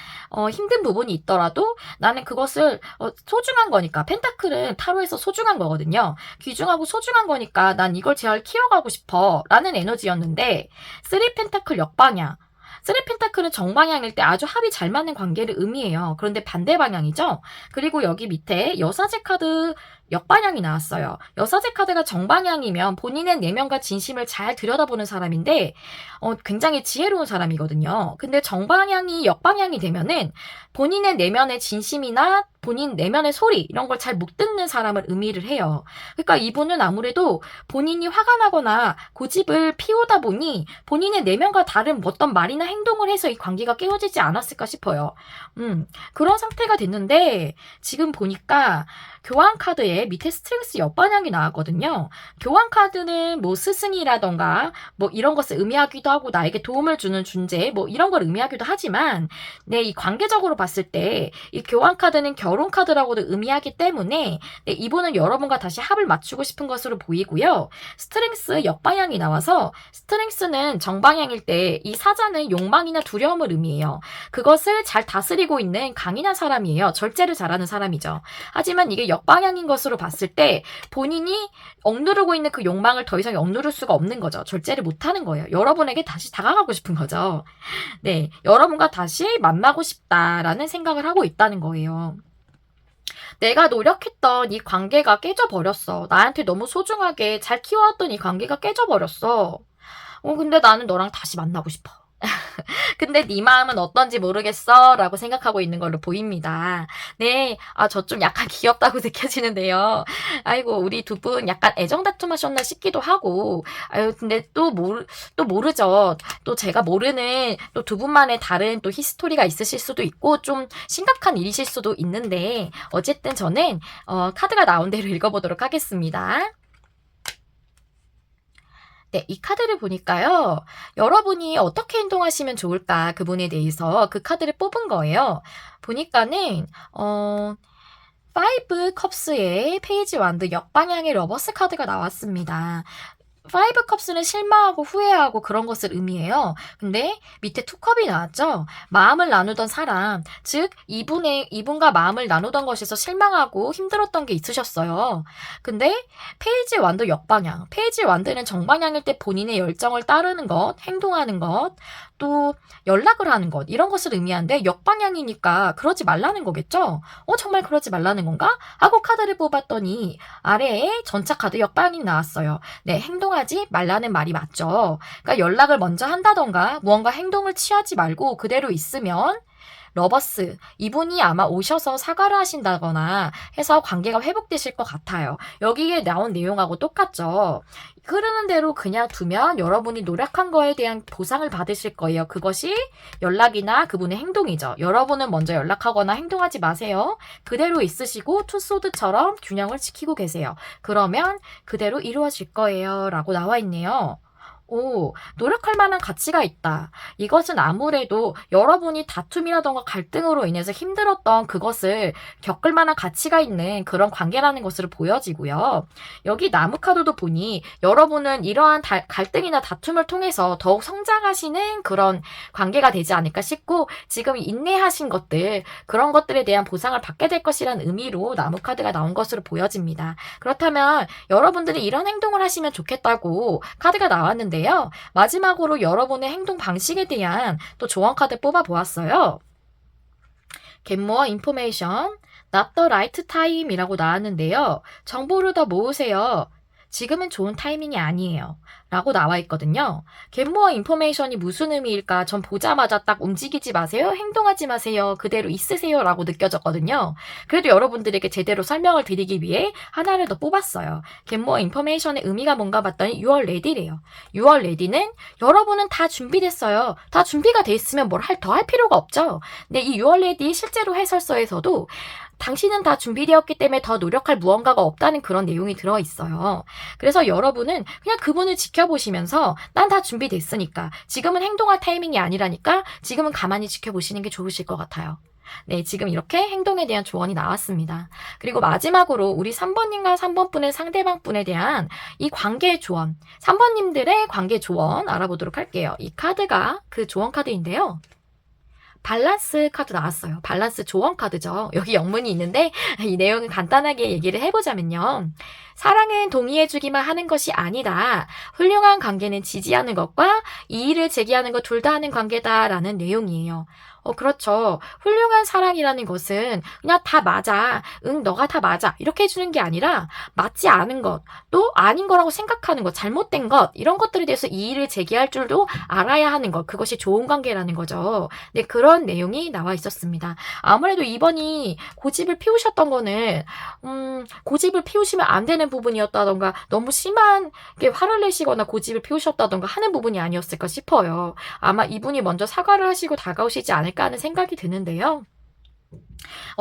힘든 부분이 있더라도 나는 그것을 소중한 거니까 펜타클은 타로에서 소중한 거거든요. 귀중하고 소중한 거니까 난 이걸 잘 키워가고 싶어 라는 에너지였는데 3 펜타클 역방향 3 펜타클은 정방향일 때 아주 합이 잘 맞는 관계를 의미해요. 그런데 반대 방향이죠. 그리고 여기 밑에 여사제 카드 역방향이 나왔어요. 여사제 카드가 정방향이면 본인의 내면과 진심을 잘 들여다보는 사람인데 굉장히 지혜로운 사람이거든요. 근데 정방향이 역방향이 되면은 본인의 내면의 진심이나 본인 내면의 소리 이런 걸 잘 못 듣는 사람을 의미를 해요. 그러니까 이분은 아무래도 본인이 화가 나거나 고집을 피우다 보니 본인의 내면과 다른 어떤 말이나 행동을 해서 이 관계가 깨어지지 않았을까 싶어요. 그런 상태가 됐는데 지금 보니까 교환 카드에 밑에 스트렝스 옆방향이 나왔거든요. 교환 카드는 뭐 스승이라던가 뭐 이런 것을 의미하기도 하고 나에게 도움을 주는 존재 뭐 이런 걸 의미하기도 하지만 네, 이 관계적으로 봤을 때 이 교환 카드는 결혼 카드라고도 의미하기 때문에 네, 이분은 여러분과 다시 합을 맞추고 싶은 것으로 보이고요. 스트렝스 역방향이 나와서 스트렝스는 정방향일 때 이 사자는 욕망이나 두려움을 의미해요. 그것을 잘 다스리고 있는 강인한 사람이에요. 절제를 잘하는 사람이죠. 하지만 이게 역방향인 것으로 봤을 때 본인이 억누르고 있는 그 욕망을 더 이상 억누를 수가 없는 거죠. 절제를 못하는 거예요. 여러분에게 다시 다가가고 싶은 거죠. 네, 여러분과 다시 만나고 싶다라는 생각을 하고 있다는 거예요. 내가 노력했던 이 관계가 깨져버렸어. 나한테 너무 소중하게 잘 키워왔던 이 관계가 깨져버렸어. 근데 나는 너랑 다시 만나고 싶어. 근데 네 마음은 어떤지 모르겠어 라고 생각하고 있는 걸로 보입니다. 네, 저 좀 약간 귀엽다고 느껴지는데요. 아이고, 우리 두 분 약간 애정 다툼하셨나 싶기도 하고, 근데 또 모르죠. 또 제가 모르는 또 두 분만의 다른 또 히스토리가 있으실 수도 있고, 좀 심각한 일이실 수도 있는데, 어쨌든 저는, 카드가 나온 대로 읽어보도록 하겠습니다. 네, 이 카드를 보니까요. 여러분이 어떻게 행동하시면 좋을까 그분에 대해서 그 카드를 뽑은 거예요. 보니까는 5 컵스의 페이지 완드 역방향의 러버스 카드가 나왔습니다. 5 컵스는 실망하고 후회하고 그런 것을 의미해요. 근데 밑에 2 컵이 나왔죠? 마음을 나누던 사람, 즉 이분과 마음을 나누던 것에서 실망하고 힘들었던 게 있으셨어요. 근데 페이지 완드 역방향, 페이지 완드는 정방향일 때 본인의 열정을 따르는 것, 행동하는 것, 또 연락을 하는 것, 이런 것을 의미하는데 역방향이니까 그러지 말라는 거겠죠? 정말 그러지 말라는 건가? 하고 카드를 뽑았더니 아래에 전차 카드 역방향이 나왔어요. 네, 행동하지 말라는 말이 맞죠. 그러니까 연락을 먼저 한다던가 무언가 행동을 취하지 말고 그대로 있으면 러버스, 이분이 아마 오셔서 사과를 하신다거나 해서 관계가 회복되실 것 같아요. 여기에 나온 내용하고 똑같죠. 흐르는 대로 그냥 두면 여러분이 노력한 거에 대한 보상을 받으실 거예요. 그것이 연락이나 그분의 행동이죠. 여러분은 먼저 연락하거나 행동하지 마세요. 그대로 있으시고 투소드처럼 균형을 지키고 계세요. 그러면 그대로 이루어질 거예요. 라고 나와 있네요. 오, 노력할 만한 가치가 있다. 이것은 아무래도 여러분이 다툼이라던가 갈등으로 인해서 힘들었던 그것을 겪을 만한 가치가 있는 그런 관계라는 것으로 보여지고요. 여기 나무 카드도 보니 여러분은 이러한 갈등이나 다툼을 통해서 더욱 성장하시는 그런 관계가 되지 않을까 싶고, 지금 인내하신 것들, 그런 것들에 대한 보상을 받게 될 것이라는 의미로 나무 카드가 나온 것으로 보여집니다. 그렇다면 여러분들이 이런 행동을 하시면 좋겠다고 카드가 나왔는데 마지막으로 여러분의 행동 방식에 대한 또 조언 카드 뽑아 보았어요. Get more information, not the right time 이라고 나왔는데요. 정보를 더 모으세요. 지금은 좋은 타이밍이 아니에요. 라고 나와 있거든요. Get more information이 무슨 의미일까? 전 보자마자 딱 움직이지 마세요. 행동하지 마세요. 그대로 있으세요. 라고 느껴졌거든요. 그래도 여러분들에게 제대로 설명을 드리기 위해 하나를 더 뽑았어요. Get more information의 의미가 뭔가 봤더니 You are ready래요. You are ready는 여러분은 다 준비됐어요. 다 준비가 돼 있으면 뭘 더 할 필요가 없죠. 근데 이 You are ready 실제로 해설서에서도 당신은 다 준비되었기 때문에 더 노력할 무언가가 없다는 그런 내용이 들어있어요. 그래서 여러분은 그냥 그분을 지켜보시면서 난 다 준비됐으니까, 지금은 행동할 타이밍이 아니라니까 지금은 가만히 지켜보시는 게 좋으실 것 같아요. 네, 지금 이렇게 행동에 대한 조언이 나왔습니다. 그리고 마지막으로 우리 3번님과 3번 분의 상대방 분에 대한 이 관계의 조언, 3번님들의 관계 조언 알아보도록 할게요. 이 카드가 그 조언 카드인데요. 밸런스 카드 나왔어요. 밸런스 조언 카드죠. 여기 영문이 있는데 이 내용을 간단하게 얘기를 해보자면요. 사랑은 동의해주기만 하는 것이 아니다. 훌륭한 관계는 지지하는 것과 이의를 제기하는 것 둘 다 하는 관계다라는 내용이에요. 그렇죠. 훌륭한 사랑이라는 것은 그냥 다 맞아. 응, 너가 다 맞아. 이렇게 해주는 게 아니라 맞지 않은 것, 또 아닌 거라고 생각하는 것, 잘못된 것, 이런 것들에 대해서 이의를 제기할 줄도 알아야 하는 것. 그것이 좋은 관계라는 거죠. 네, 그런 내용이 나와 있었습니다. 아무래도 이번이 고집을 피우셨던 거는, 고집을 피우시면 안 되는 부분이었다던가, 너무 심하게 화를 내시거나 고집을 피우셨다던가 하는 부분이 아니었을까 싶어요. 아마 이분이 먼저 사과를 하시고 다가오시지 않을까 하는 생각이 드는데요.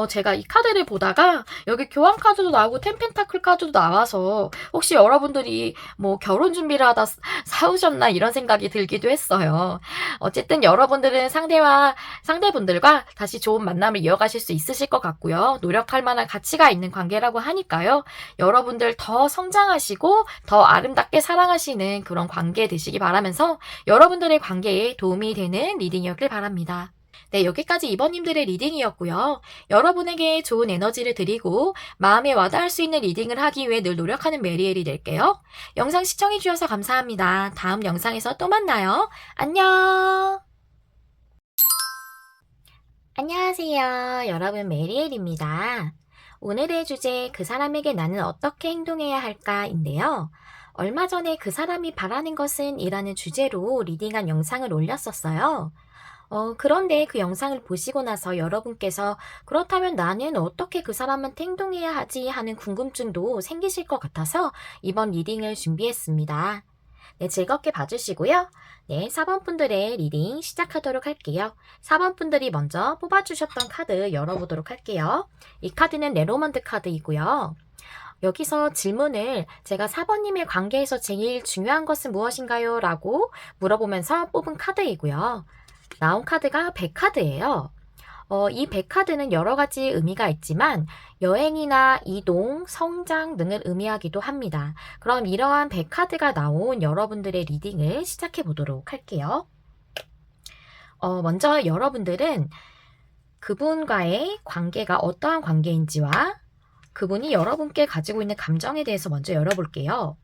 제가 이 카드를 보다가 여기 교환 카드도 나오고 텐펜타클 카드도 나와서 혹시 여러분들이 뭐 결혼 준비를 하다 싸우셨나 이런 생각이 들기도 했어요. 어쨌든 여러분들은 상대분들과 다시 좋은 만남을 이어가실 수 있으실 것 같고요. 노력할 만한 가치가 있는 관계라고 하니까요. 여러분들 더 성장하시고 더 아름답게 사랑하시는 그런 관계 되시기 바라면서 여러분들의 관계에 도움이 되는 리딩이었길 바랍니다. 네, 여기까지 2번님들의 리딩이었고요. 여러분에게 좋은 에너지를 드리고 마음에 와닿을 수 있는 리딩을 하기 위해 늘 노력하는 메리엘이 될게요. 영상 시청해주셔서 감사합니다. 다음 영상에서 또 만나요. 안녕! 안녕하세요. 여러분, 메리엘입니다. 오늘의 주제, 그 사람에게 나는 어떻게 행동해야 할까인데요. 얼마 전에 그 사람이 바라는 것은 이라는 주제로 리딩한 영상을 올렸었어요. 그런데 그 영상을 보시고 나서 여러분께서 그렇다면 나는 어떻게 그 사람한테 행동해야 하지 하는 궁금증도 생기실 것 같아서 이번 리딩을 준비했습니다. 네, 즐겁게 봐주시고요. 네, 4번 분들의 리딩 시작하도록 할게요. 4번 분들이 먼저 뽑아주셨던 카드 열어보도록 할게요. 이 카드는 네로먼드 카드이고요. 여기서 질문을 제가 4번님의 관계에서 제일 중요한 것은 무엇인가요? 라고 물어보면서 뽑은 카드이고요. 나온 카드가 100카드예요. 이 100카드는 여러 가지 의미가 있지만 여행이나 이동, 성장 등을 의미하기도 합니다. 그럼 이러한 100카드가 나온 여러분들의 리딩을 시작해 보도록 할게요. 먼저 여러분들은 그분과의 관계가 어떠한 관계인지와 그분이 여러분께 가지고 있는 감정에 대해서 먼저 열어볼게요.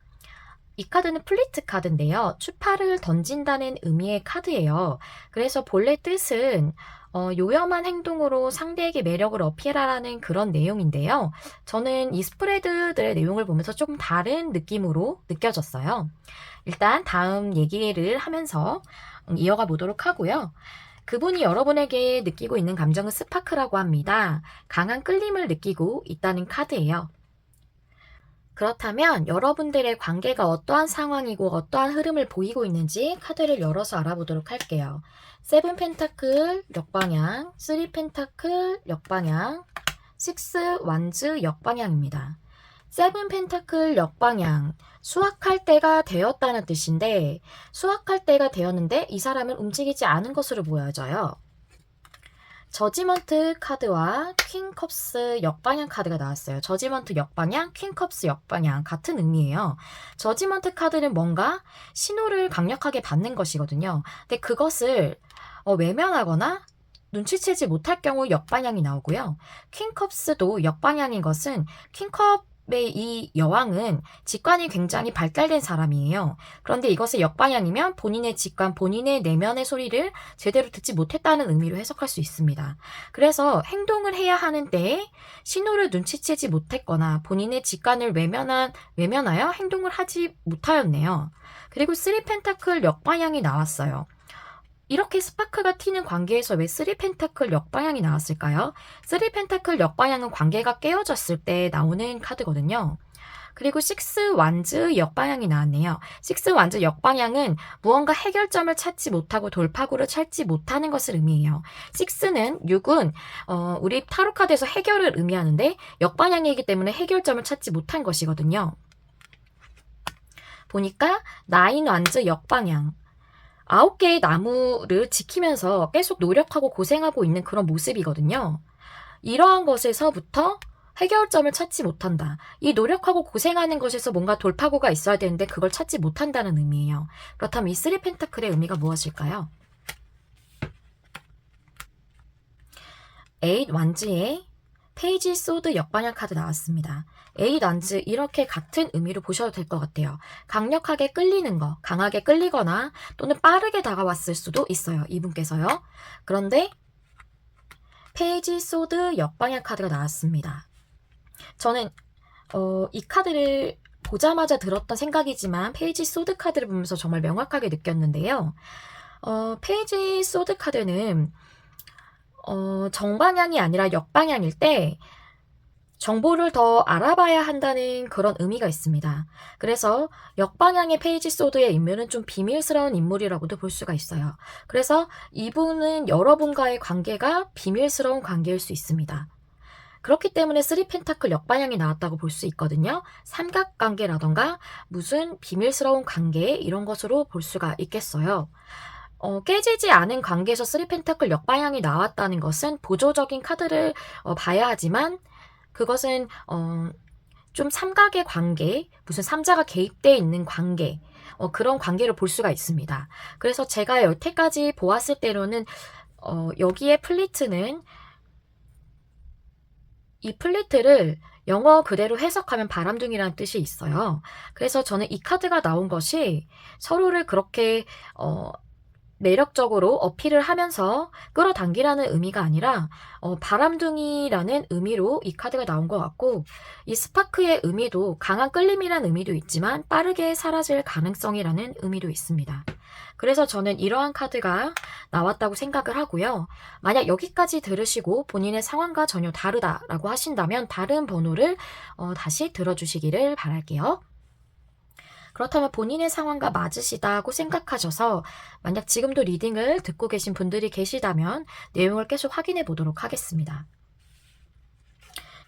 이 카드는 플리트 카드인데요. 추파를 던진다는 의미의 카드예요. 그래서 본래 뜻은 요염한 행동으로 상대에게 매력을 어필하라는 그런 내용인데요. 저는 이 스프레드들의 내용을 보면서 조금 다른 느낌으로 느껴졌어요. 일단 다음 얘기를 하면서 이어가 보도록 하고요. 그분이 여러분에게 느끼고 있는 감정은 스파크라고 합니다. 강한 끌림을 느끼고 있다는 카드예요. 그렇다면 여러분들의 관계가 어떠한 상황이고 어떠한 흐름을 보이고 있는지 카드를 열어서 알아보도록 할게요. 세븐 펜타클 역방향, 3 펜타클 역방향, 6 완즈 역방향입니다. 세븐 펜타클 역방향, 수확할 때가 되었다는 뜻인데 수확할 때가 되었는데 이 사람은 움직이지 않은 것으로 보여져요. 저지먼트 카드와 퀸컵스 역방향 카드가 나왔어요. 저지먼트 역방향, 퀸컵스 역방향 같은 의미예요. 저지먼트 카드는 뭔가 신호를 강력하게 받는 것이거든요. 근데 그것을 외면하거나 눈치채지 못할 경우 역방향이 나오고요. 퀸컵스도 역방향인 것은 퀸컵의 이 여왕은 직관이 굉장히 발달된 사람이에요. 그런데 이것의 역방향이면 본인의 직관, 본인의 내면의 소리를 제대로 듣지 못했다는 의미로 해석할 수 있습니다. 그래서 행동을 해야 하는 때에 신호를 눈치채지 못했거나 본인의 직관을 외면하여 행동을 하지 못하였네요. 그리고 3 펜타클 역방향이 나왔어요. 이렇게 스파크가 튀는 관계에서 왜 3 펜타클 역방향이 나왔을까요? 3 펜타클 역방향은 관계가 깨어졌을 때 나오는 카드거든요. 그리고 6 완즈 역방향이 나왔네요. 6 완즈 역방향은 무언가 해결점을 찾지 못하고 돌파구를 찾지 못하는 것을 의미해요. 6는 6은 우리 타로 카드에서 해결을 의미하는데 역방향이기 때문에 해결점을 찾지 못한 것이거든요. 보니까 9 완즈 역방향. 9개의 나무를 지키면서 계속 노력하고 고생하고 있는 그런 모습이거든요. 이러한 것에서부터 해결점을 찾지 못한다. 이 노력하고 고생하는 것에서 뭔가 돌파구가 있어야 되는데 그걸 찾지 못한다는 의미예요. 그렇다면 이 3 펜타클의 의미가 무엇일까요? 8 완즈의 페이지 소드 역방향 카드 나왔습니다. 8 완즈 이렇게 같은 의미로 보셔도 될 것 같아요. 강력하게 끌리는 거, 강하게 끌리거나 또는 빠르게 다가왔을 수도 있어요. 이분께서요. 그런데 페이지 소드 역방향 카드가 나왔습니다. 저는 이 카드를 보자마자 들었던 생각이지만 페이지 소드 카드를 보면서 정말 명확하게 느꼈는데요. 페이지 소드 카드는 정방향이 아니라 역방향일 때 정보를 더 알아봐야 한다는 그런 의미가 있습니다. 그래서 역방향의 페이지 소드의 인물은 좀 비밀스러운 인물이라고도 볼 수가 있어요. 그래서 이분은 여러분과의 관계가 비밀스러운 관계일 수 있습니다. 그렇기 때문에 3 펜타클 역방향이 나왔다고 볼 수 있거든요. 삼각관계라던가 무슨 비밀스러운 관계 이런 것으로 볼 수가 있겠어요. 깨지지 않은 관계에서 3 펜타클 역방향이 나왔다는 것은 보조적인 카드를 봐야 하지만 그것은 좀 삼각의 관계, 무슨 삼자가 개입되어 있는 관계, 그런 관계를 볼 수가 있습니다. 그래서 제가 여태까지 보았을 때로는 여기에 플리트는 이 플리트를 영어 그대로 해석하면 바람둥이라는 뜻이 있어요. 그래서 저는 이 카드가 나온 것이 서로를 그렇게 매력적으로 어필을 하면서 끌어당기라는 의미가 아니라 바람둥이라는 의미로 이 카드가 나온 것 같고 이 스파크의 의미도 강한 끌림이라는 의미도 있지만 빠르게 사라질 가능성이라는 의미도 있습니다. 그래서 저는 이러한 카드가 나왔다고 생각을 하고요. 만약 여기까지 들으시고 본인의 상황과 전혀 다르다라고 하신다면 다른 번호를 다시 들어주시기를 바랄게요. 그렇다면 본인의 상황과 맞으시다고 생각하셔서 만약 지금도 리딩을 듣고 계신 분들이 계시다면 내용을 계속 확인해 보도록 하겠습니다.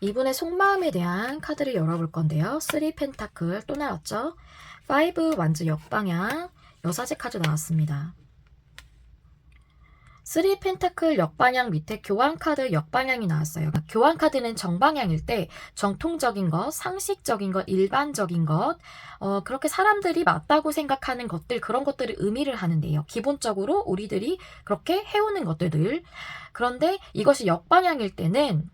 이분의 속마음에 대한 카드를 열어볼 건데요. 3 펜타클 또 나왔죠. 5 완즈 역방향 여사제 카드 나왔습니다. 3 펜타클 역방향 밑에 교환 카드 역방향이 나왔어요. 교환 카드는 정방향일 때 정통적인 것, 상식적인 것, 일반적인 것, 그렇게 사람들이 맞다고 생각하는 것들, 그런 것들을 의미를 하는데요. 기본적으로 우리들이 그렇게 해오는 것들. 그런데 이것이 역방향일 때는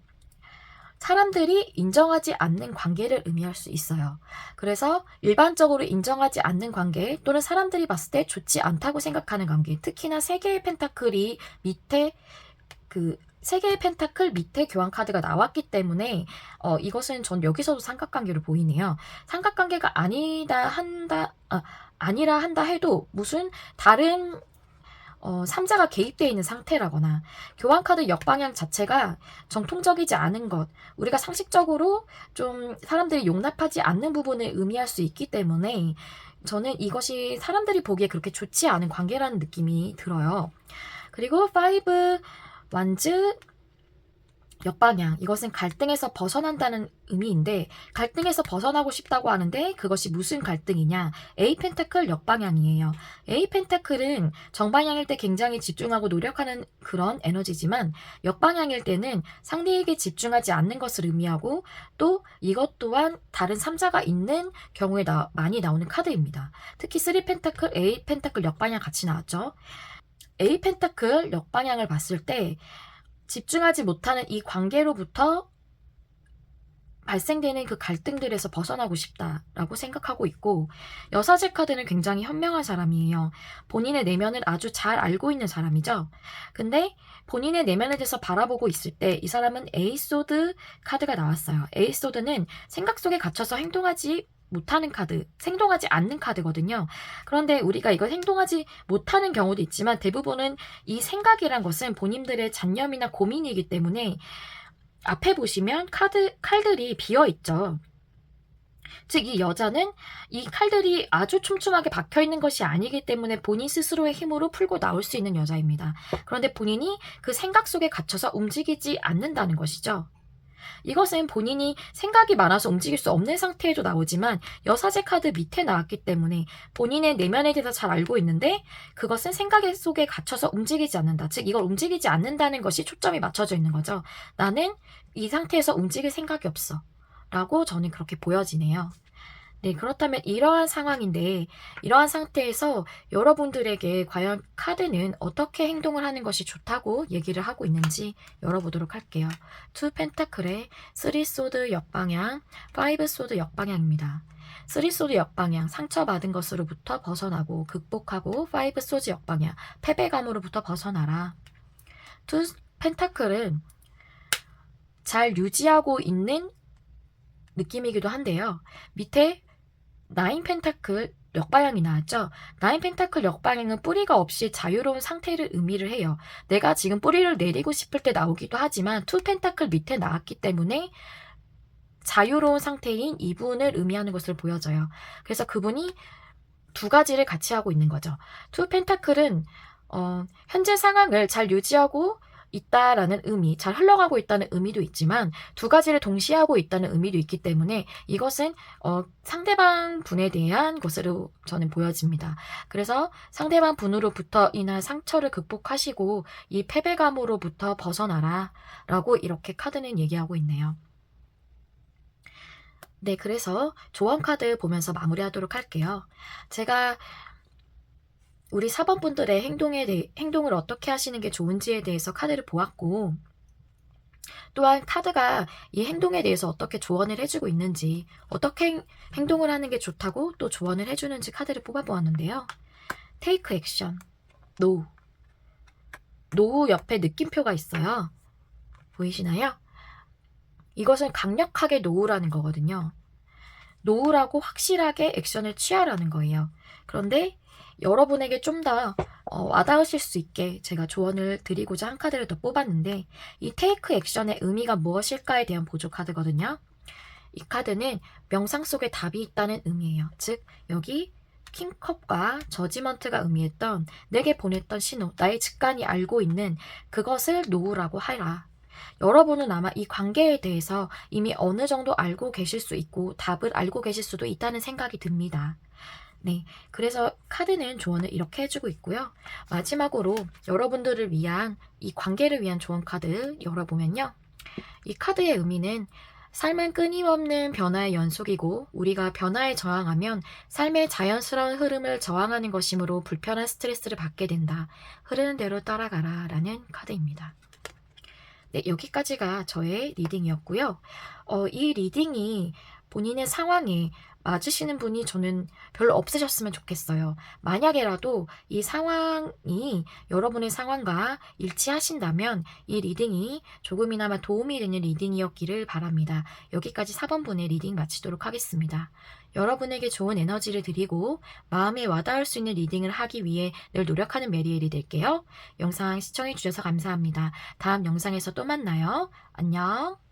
사람들이 인정하지 않는 관계를 의미할 수 있어요. 그래서 일반적으로 인정하지 않는 관계 또는 사람들이 봤을 때 좋지 않다고 생각하는 관계, 특히나 세 개의 펜타클이 밑에 세 개의 펜타클 밑에 교환 카드가 나왔기 때문에 이것은 전 여기서도 삼각관계로 보이네요. 삼각관계가 아니라 한다 해도 무슨 다른 3자가 개입되어 있는 상태라거나 교환카드 역방향 자체가 정통적이지 않은 것, 우리가 상식적으로 좀 사람들이 용납하지 않는 부분을 의미할 수 있기 때문에 저는 이것이 사람들이 보기에 그렇게 좋지 않은 관계라는 느낌이 들어요. 그리고 5 완즈 역방향, 이것은 갈등에서 벗어난다는 의미인데 갈등에서 벗어나고 싶다고 하는데 그것이 무슨 갈등이냐? A 펜타클 역방향이에요. A 펜타클은 정방향일 때 굉장히 집중하고 노력하는 그런 에너지지만 역방향일 때는 상대에게 집중하지 않는 것을 의미하고 또 이것 또한 다른 3자가 있는 경우에 많이 나오는 카드입니다. 특히 3 펜타클, A 펜타클 역방향 같이 나왔죠. A 펜타클 역방향을 봤을 때 집중하지 못하는 이 관계로부터 발생되는 그 갈등들에서 벗어나고 싶다라고 생각하고 있고, 여사제 카드는 굉장히 현명한 사람이에요. 본인의 내면을 아주 잘 알고 있는 사람이죠. 근데 본인의 내면에 대해서 바라보고 있을 때 이 사람은 에이소드 카드가 나왔어요. 에이소드는 생각 속에 갇혀서 행동하지 못하는 카드, 행동하지 않는 카드거든요. 그런데 우리가 이걸 행동하지 못하는 경우도 있지만 대부분은 이 생각이란 것은 본인들의 잡념이나 고민이기 때문에 앞에 보시면 칼들이 비어있죠. 즉, 이 여자는 이 칼들이 아주 촘촘하게 박혀있는 것이 아니기 때문에 본인 스스로의 힘으로 풀고 나올 수 있는 여자입니다. 그런데 본인이 그 생각 속에 갇혀서 움직이지 않는다는 것이죠. 이것은 본인이 생각이 많아서 움직일 수 없는 상태에도 나오지만 여사제 카드 밑에 나왔기 때문에 본인의 내면에 대해서 잘 알고 있는데 그것은 생각 속에 갇혀서 움직이지 않는다. 즉 이걸 움직이지 않는다는 것이 초점이 맞춰져 있는 거죠. 나는 이 상태에서 움직일 생각이 없어 라고 저는 그렇게 보여지네요. 네, 그렇다면 이러한 상황인데 이러한 상태에서 여러분들에게 과연 카드는 어떻게 행동을 하는 것이 좋다고 얘기를 하고 있는지 열어보도록 할게요. 2 펜타클의 3 소드 역방향, 5 소드 역방향입니다. 3 소드 역방향, 상처받은 것으로부터 벗어나고 극복하고 5 소드 역방향, 패배감으로부터 벗어나라. 2 펜타클은 잘 유지하고 있는 느낌이기도 한데요. 밑에 9 펜타클 역방향이 나왔죠. 9 펜타클 역방향은 뿌리가 없이 자유로운 상태를 의미를 해요. 내가 지금 뿌리를 내리고 싶을 때 나오기도 하지만 2 펜타클 밑에 나왔기 때문에 자유로운 상태인 이분을 의미하는 것을 보여줘요. 그래서 그분이 두 가지를 같이 하고 있는 거죠. 2 펜타클은 현재 상황을 잘 유지하고 있다라는 의미, 잘 흘러가고 있다는 의미도 있지만 두 가지를 동시에 하고 있다는 의미도 있기 때문에 이것은 상대방 분에 대한 것으로 저는 보여집니다. 그래서 상대방 분으로부터 인한 상처를 극복하시고 이 패배감으로부터 벗어나라 라고 이렇게 카드는 얘기하고 있네요. 네, 그래서 조언 카드 보면서 마무리하도록 할게요. 제가 우리 4번 분들의 행동을 어떻게 하시는 게 좋은지에 대해서 카드를 보았고, 또한 카드가 이 행동에 대해서 어떻게 조언을 해주고 있는지, 어떻게 행동을 하는 게 좋다고 또 조언을 해주는지 카드를 뽑아보았는데요. Take action, No. 노 옆에 느낌표가 있어요. 보이시나요? 이것은 강력하게 노우라는 거거든요. 노우라고 확실하게 액션을 취하라는 거예요. 그런데 여러분에게 좀 더 와닿으실 수 있게 제가 조언을 드리고자 한 카드를 더 뽑았는데 이 테이크 액션의 의미가 무엇일까에 대한 보조 카드거든요. 이 카드는 명상 속에 답이 있다는 의미예요. 즉 여기 킹컵과 저지먼트가 의미했던 내게 보냈던 신호, 나의 직관이 알고 있는 그것을 놓으라고 하라. 여러분은 아마 이 관계에 대해서 이미 어느 정도 알고 계실 수 있고 답을 알고 계실 수도 있다는 생각이 듭니다. 네, 그래서 카드는 조언을 이렇게 해주고 있고요. 마지막으로 여러분들을 위한 이 관계를 위한 조언 카드 열어보면요. 이 카드의 의미는 삶은 끊임없는 변화의 연속이고 우리가 변화에 저항하면 삶의 자연스러운 흐름을 저항하는 것이므로 불편한 스트레스를 받게 된다. 흐르는 대로 따라가라 라는 카드입니다. 네, 여기까지가 저의 리딩이었고요. 이 리딩이 본인의 상황에 맞으시는 분이 저는 별로 없으셨으면 좋겠어요. 만약에라도 이 상황이 여러분의 상황과 일치하신다면 이 리딩이 조금이나마 도움이 되는 리딩이었기를 바랍니다. 여기까지 4번분의 리딩 마치도록 하겠습니다. 여러분에게 좋은 에너지를 드리고 마음에 와닿을 수 있는 리딩을 하기 위해 늘 노력하는 메리엘이 될게요. 영상 시청해주셔서 감사합니다. 다음 영상에서 또 만나요. 안녕.